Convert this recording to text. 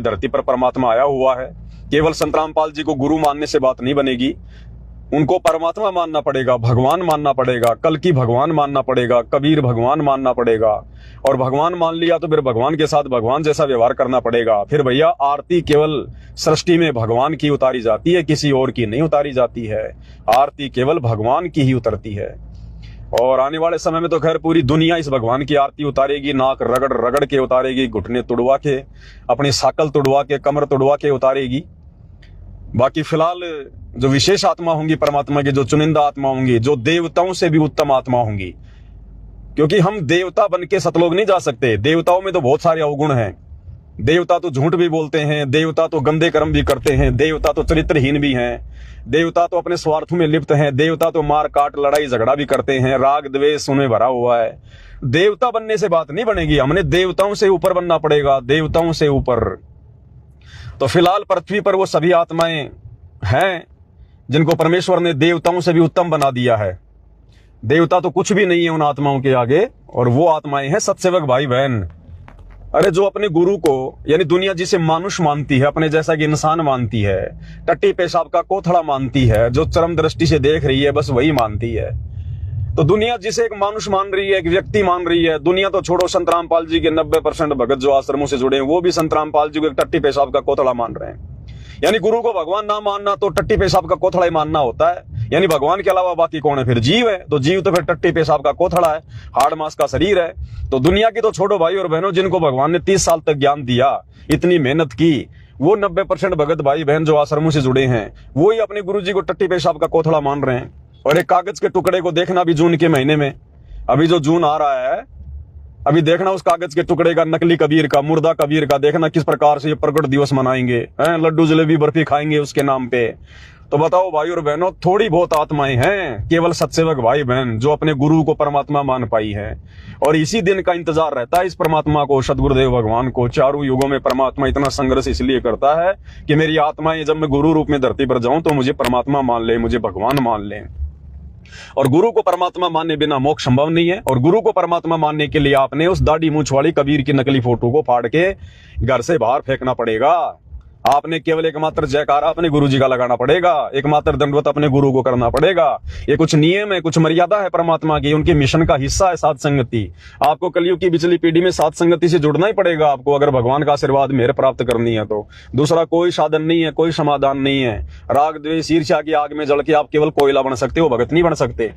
धरती पर परमात्मा आया हुआ है। केवल संत रामपाल जी को गुरु मानने से बात नहीं बनेगी, उनको परमात्मा मानना पड़ेगा, भगवान मानना पड़ेगा, कल्कि भगवान मानना पड़ेगा, कबीर भगवान मानना पड़ेगा। और भगवान मान लिया तो फिर भगवान के साथ भगवान जैसा व्यवहार करना पड़ेगा। फिर भैया आरती केवल सृष्टि में भगवान की उतारी जाती है, किसी और की नहीं उतारी जाती है। आरती केवल भगवान की ही उतरती है। और आने वाले समय में तो खैर पूरी दुनिया इस भगवान की आरती उतारेगी, नाक रगड़ रगड़ के उतारेगी, घुटने तुड़वा के, अपनी साकल तुड़वा के, कमर तुड़वा के उतारेगी। बाकी फिलहाल जो विशेष आत्मा होंगी परमात्मा की, जो चुनिंदा आत्मा होंगी, जो देवताओं से भी उत्तम आत्मा होंगी, क्योंकि हम देवता बन के सतलोक नहीं जा सकते। देवताओं में तो बहुत सारे अवगुण हैं। देवता तो झूठ भी बोलते हैं, देवता तो गंदे कर्म भी करते हैं, देवता तो चरित्रहीन भी हैं, देवता तो अपने स्वार्थ में लिप्त हैं, देवता तो मार काट लड़ाई झगड़ा भी करते हैं, राग द्वेष उनमें भरा हुआ है। देवता बनने से बात नहीं बनेगी, हमने देवताओं से ऊपर बनना पड़ेगा, देवताओं से ऊपर। तो फिलहाल पृथ्वी पर वो सभी आत्माएं हैं जिनको परमेश्वर ने देवताओं से भी उत्तम बना दिया है। देवता तो कुछ भी नहीं है उन आत्माओं के आगे, और वो आत्माएं हैं सत्सेवक भाई बहन। अरे जो अपने गुरु को, यानी दुनिया जिसे मानुष मानती है, अपने जैसा कि इंसान मानती है, टट्टी पेशाब का कोथड़ा मानती है, जो चरम दृष्टि से देख रही है बस वही मानती है। तो दुनिया जिसे एक मानुष मान रही है, एक व्यक्ति मान रही है, दुनिया तो छोड़ो, संत रामपाल जी के 90% भगत जो आश्रमों से जुड़े हैं वो भी संत रामपाल जी को एक टट्टी पेशाब का कोथड़ा मान रहे हैं। यानी गुरु को भगवान ना मानना तो टट्टी पेशाब का कोथड़ा ही मानना होता है। यानी भगवान के अलावा बाकी कौन है? फिर जीव है। तो जीव तो फिर टट्टी पेशाब का कोथड़ा है, हाड़ मांस का शरीर है। तो दुनिया की तो छोड़ो भाई और बहनों, जिनको भगवान ने 30 साल तक ज्ञान दिया, इतनी मेहनत की, वो 90% भगत भाई बहन जो आश्रमों से जुड़े हैं वो ही अपने गुरु जी को टट्टी पेशाब का कोथड़ा मान रहे हैं। और एक कागज के टुकड़े को देखना भी जून के महीने में, अभी जो जून आ रहा है, अभी देखना उस कागज के टुकड़े का, नकली कबीर का, मुर्दा कबीर का, देखना किस प्रकार से ये प्रकट दिवस मनाएंगे, लड्डू जलेबी बर्फी खाएंगे उसके नाम पे। तो बताओ भाई और बहनों, थोड़ी बहुत आत्माएं हैं केवल सत्सेवक भाई बहन जो अपने गुरु को परमात्मा मान पाई है। और इसी दिन का इंतजार रहता है इस परमात्मा को, सदगुरुदेव भगवान को। चारों युगों में परमात्मा इतना संघर्ष इसलिए करता है कि मेरी आत्माएं जब मैं गुरु रूप में धरती पर जाऊं तो मुझे परमात्मा मान ले, मुझे भगवान मान ले। और गुरु को परमात्मा मानने बिना मोक्ष संभव नहीं है। और गुरु को परमात्मा मानने के लिए आपने उस दाढ़ी मूंछ वाली कबीर की नकली फोटो को फाड़ के घर से बाहर फेंकना पड़ेगा। आपने केवल एकमात्र जयकारा अपने गुरु जी का लगाना पड़ेगा, एकमात्र दंडवत अपने गुरु को करना पड़ेगा। ये कुछ नियम है, कुछ मर्यादा है परमात्मा की, उनके मिशन का हिस्सा है साध संगति। आपको कलयुग की पिछली पीढ़ी में साध संगति से जुड़ना ही पड़ेगा आपको, अगर भगवान का आशीर्वाद मेहर प्राप्त करनी है तो। दूसरा कोई साधन नहीं है, कोई समाधान नहीं है। राग द्वेष ईर्ष्या की आग में जल के आप केवल कोयला बन सकते हो, भगत नहीं बन सकते।